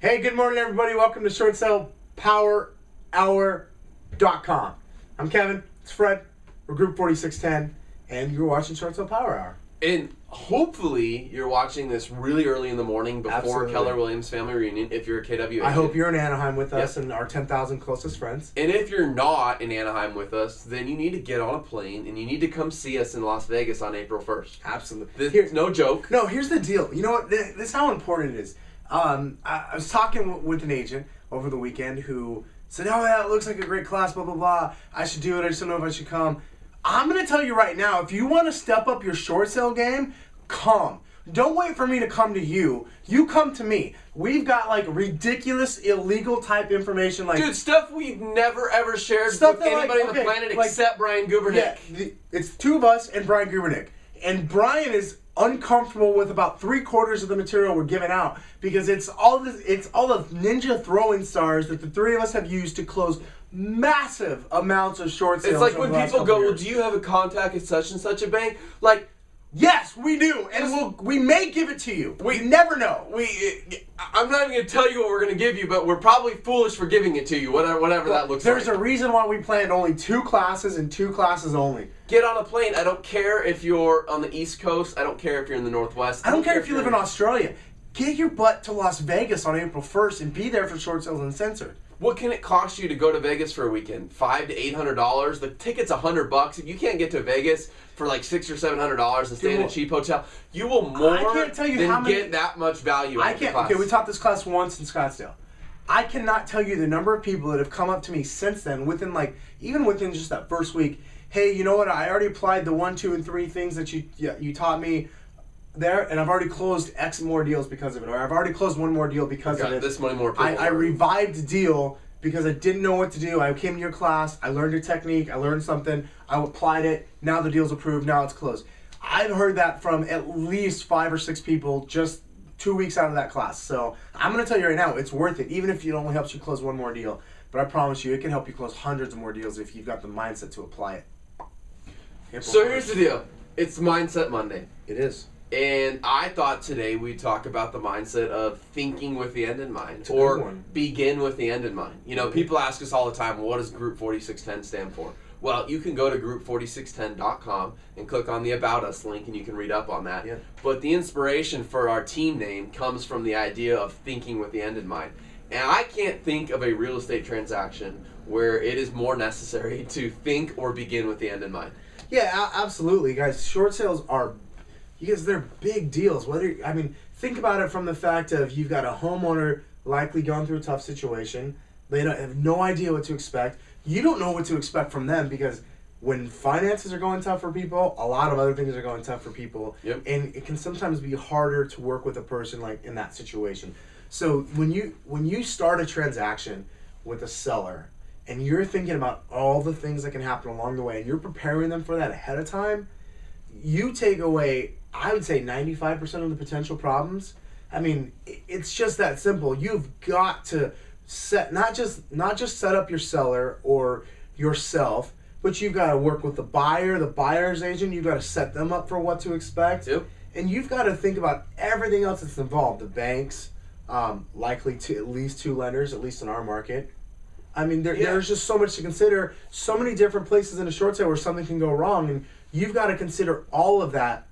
Hey, good morning, everybody. Welcome to ShortSalePowerHour.com. I'm Kevin. It's Fred. We're Group 4610, and you're watching Short Sale Power Hour. And hopefully you're watching this really early in the morning before Absolutely. Keller Williams family reunion if you're a KW agent. I hope you're in Anaheim with us Yep. and our 10,000 closest friends. And if you're not in Anaheim with us, then you need to get on a plane and you need to come see us in Las Vegas on April 1st. Absolutely. This is no joke. No, here's the deal. You know what? This is how important it is. I was talking with an agent over the weekend who said, oh, yeah, it looks like a great class, blah, blah, blah. I should do it. I just don't know if I should come. I'm going to tell you right now, if you want to step up your short sale game, come. Don't wait for me to come to you. You come to me. We've got like ridiculous, illegal type information. Like, Dude, stuff we've never ever shared Stuff with that, anybody like, on the okay, planet like- except Brian Gubernick. yeah, it's two of us and Brian Gubernick. And Brian is uncomfortable with about 3/4 of the material we're giving out because it's all the ninja throwing stars that the three of us have used to close massive amounts of short sales. It's like over when the last people couple go, well, years. do you have a contact at such and such a bank? Like, Yes, we do, and we may give it to you. We never know. I'm not even going to tell you what we're going to give you, but we're probably foolish for giving it to you, whatever that looks There's like. a reason why we planned only 2 classes and 2 classes only. Get on a plane. I don't care if you're on the East Coast. I don't care if you're in the Northwest. I don't care if you live in Australia. Get your butt to Las Vegas on April 1st and be there for Short Sales Uncensored. What can it cost you to go to Vegas for a weekend? $500 to $800. The ticket's $100. If you can't get to Vegas for like $600 or $700 and stay in a cheap hotel, you will more can't tell you than how many- get that much value out I of the can't. class. Okay, we taught this class once in Scottsdale. I cannot tell you the number of people that have come up to me since then, even within just that first week. Hey, you know what? I already applied the 1, 2, and 3 things that you taught me there, and I've already closed X more deals because of it, or I've already closed 1 more deal because of Got it. this many more people. I revived the deal because I didn't know what to do. I came to your class. I learned a technique. I learned something. I applied it. Now the deal's approved. Now it's closed. I've heard that from at least 5 or 6 people just 2 weeks out of that class. So I'm going to tell you right now, it's worth it, even if it only helps you close 1 more deal. But I promise you, it can help you close hundreds of more deals if you've got the mindset to apply it. So here's the deal. It's Mindset Monday. It is. And I thought today we'd talk about the mindset of thinking with the end in mind, It's a good one. begin with the end in mind. You know, people ask us all the time, what does Group 4610 stand for? Well, you can go to group4610.com and click on the About Us link and you can read up on that. Yeah. But the inspiration for our team name comes from the idea of thinking with the end in mind. And I can't think of a real estate transaction where it is more necessary to think or begin with the end in mind. Yeah, absolutely, guys. Short sales are, because they're big deals. Think about it from the fact of you've got a homeowner likely gone through a tough situation. They have no idea what to expect. You don't know what to expect from them because when finances are going tough for people, a lot of other things are going tough for people. Yep. And it can sometimes be harder to work with a person like in that situation. So when you start a transaction with a seller and you're thinking about all the things that can happen along the way and you're preparing them for that ahead of time, you take away, I would say, 95% of the potential problems. I mean, it's just that simple. You've got to not just set up your seller or yourself, but you've got to work with the buyer, the buyer's agent. You've got to set them up for what to expect. Yep. And you've got to think about everything else that's involved. The banks, likely to at least 2 lenders, at least in our market. I mean, there's just so much to consider. So many different places in a short sale where something can go wrong, and you've got to consider all of that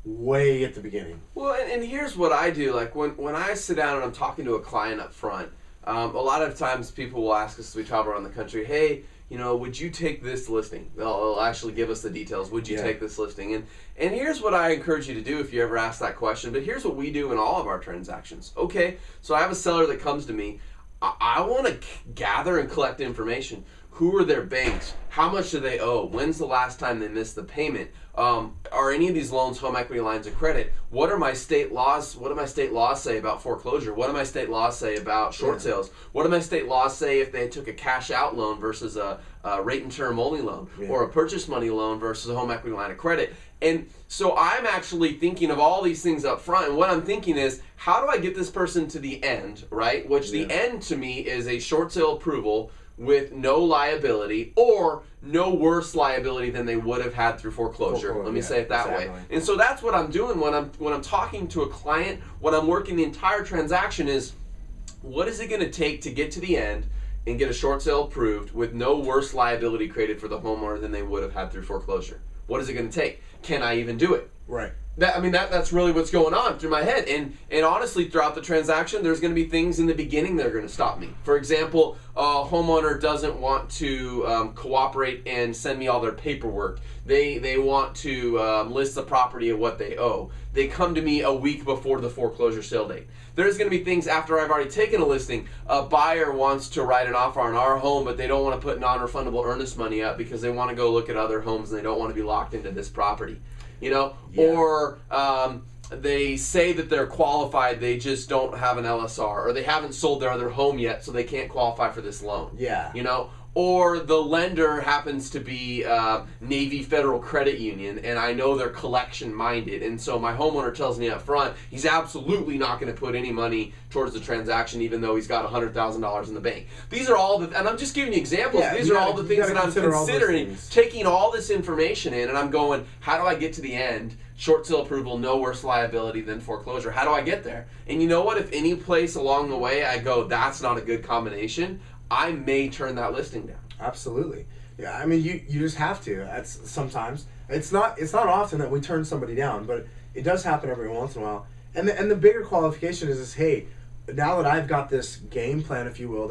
way at the beginning. Well, and here's what I do. Like when I sit down and I'm talking to a client up front, a lot of times people will ask us as we travel around the country, hey, you know, would you take this listing? They'll actually give us the details. Would you take this listing? And here's what I encourage you to do if you ever ask that question. But here's what we do in all of our transactions. Okay, so I have a seller that comes to me. I want to gather and collect information. Who are their banks? How much do they owe? When's the last time they missed the payment? Are any of these loans home equity lines of credit? What are my state laws? What do my state laws say about foreclosure? What do my state laws say about short sales? What do my state laws say if they took a cash out loan versus a rate and term only loan, or a purchase money loan versus a home equity line of credit? And so I'm actually thinking of all these things up front, and what I'm thinking is, how do I get this person to the end, right? Which the end to me is a short sale approval with no liability or no worse liability than they would have had through foreclosure. Let me say it that way. And so that's what I'm doing when I'm talking to a client, when I'm working the entire transaction is, what is it going to take to get to the end and get a short sale approved with no worse liability created for the homeowner than they would have had through foreclosure? What is it going to take? Can I even do it? Right. That's really what's going on through my head. And honestly, throughout the transaction, there's going to be things in the beginning that are going to stop me. For example, a homeowner doesn't want to cooperate and send me all their paperwork. They want to list the property of what they owe. They come to me a week before the foreclosure sale date. There's going to be things after I've already taken a listing. A buyer wants to write an offer on our home, but they don't want to put non-refundable earnest money up because they want to go look at other homes and they don't want to be locked into this property. Yeah. Or they say that they're qualified, they just don't have an LSR, or they haven't sold their other home yet, so they can't qualify for this loan. Yeah. Or the lender happens to be Navy Federal Credit Union, and I know they're collection minded, and so my homeowner tells me up front he's absolutely not going to put any money towards the transaction, even though he's got $100,000 in the bank. These are all and I'm just giving you examples. Yeah, These are all the things that I'm considering, taking all this information in, and I'm going, how do I get to the end? Short sale approval, no worse liability than foreclosure. How do I get there? And you know what? If any place along the way I go, that's not a good combination, I may turn that listing down. Absolutely. Yeah, I mean, you just have to. Sometimes it's not often that we turn somebody down, but it does happen every once in a while. And the bigger qualification is hey, now that I've got this game plan, if you will,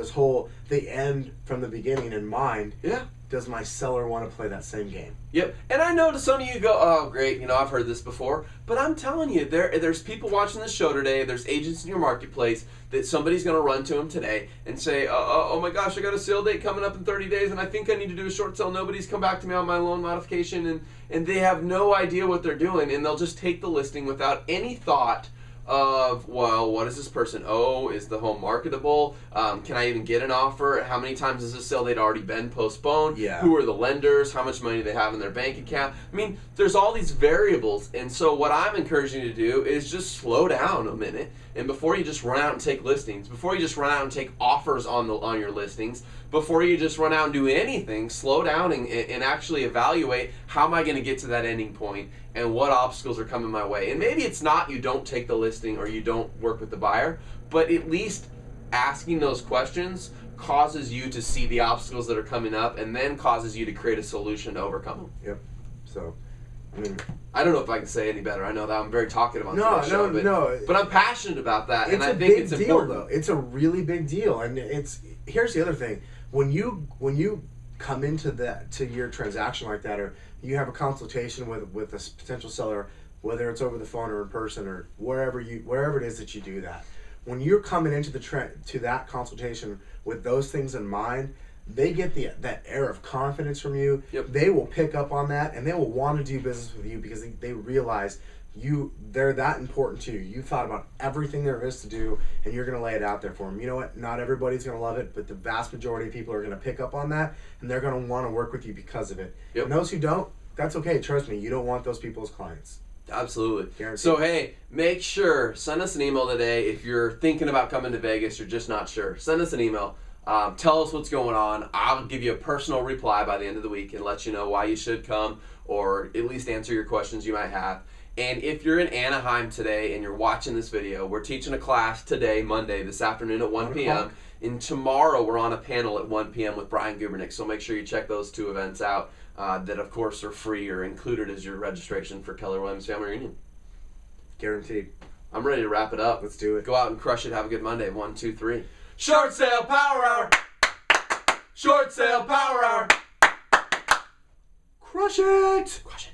the end from the beginning in mind. Yeah. Does my seller want to play that same game? Yep. And I know to some of you go, oh, great, I've heard this before. But I'm telling you, there's people watching this show today, there's agents in your marketplace that somebody's going to run to them today and say, oh my gosh, I got a sale date coming up in 30 days and I think I need to do a short sale. Nobody's come back to me on my loan modification, and they have no idea what they're doing, and they'll just take the listing without any thought of, well, what does this person owe? Is the home marketable? Can I even get an offer? How many times has this sale date already been postponed? Yeah. Who are the lenders? How much money do they have in their bank account? I mean, there's all these variables, and so what I'm encouraging you to do is just slow down a minute, and before you just run out and take listings, before you just run out and take offers on your listings, before you just run out and do anything, slow down and actually evaluate, how am I going to get to that ending point and what obstacles are coming my way. And maybe it's not you don't take the listing or you don't work with the buyer, but at least asking those questions causes you to see the obstacles that are coming up and then causes you to create a solution to overcome them. Yep. So, I don't know if I can say any better. I know that I'm very talkative on today's show, no. But I'm passionate about that, and I think it's important. Deal, though. It's a really big deal, and here's the other thing: when you come to your transaction like that, or you have a consultation with a potential seller, whether it's over the phone or in person or wherever it is that you do that, when you're coming into to that consultation with those things in mind, they get that air of confidence from you. Yep. They will pick up on that, and they will want to do business with you because they realize they're that important to you. You thought about everything there is to do, and you're going to lay it out there for them. You know what? Not everybody's going to love it, but the vast majority of people are going to pick up on that, and they're going to want to work with you because of it. Yep. And those who don't, that's okay. Trust me, you don't want those people as clients. Absolutely. Guaranteed. So, hey, make sure, send us an email today. If you're thinking about coming to Vegas, you're just not sure, send us an email. Tell us what's going on. I'll give you a personal reply by the end of the week and let you know why you should come, or at least answer your questions you might have. And if you're in Anaheim today and you're watching this video, we're teaching a class today, Monday, this afternoon at 1 p.m. And tomorrow we're on a panel at 1 p.m. with Brian Gubernick. So make sure you check those two events out that, of course, are free or included as your registration for Keller Williams Family Reunion. Guaranteed. I'm ready to wrap it up. Let's do it. Go out and crush it. Have a good Monday. 1, 2, 3. Short sale power hour. Short sale power hour. Crush it. Crush it.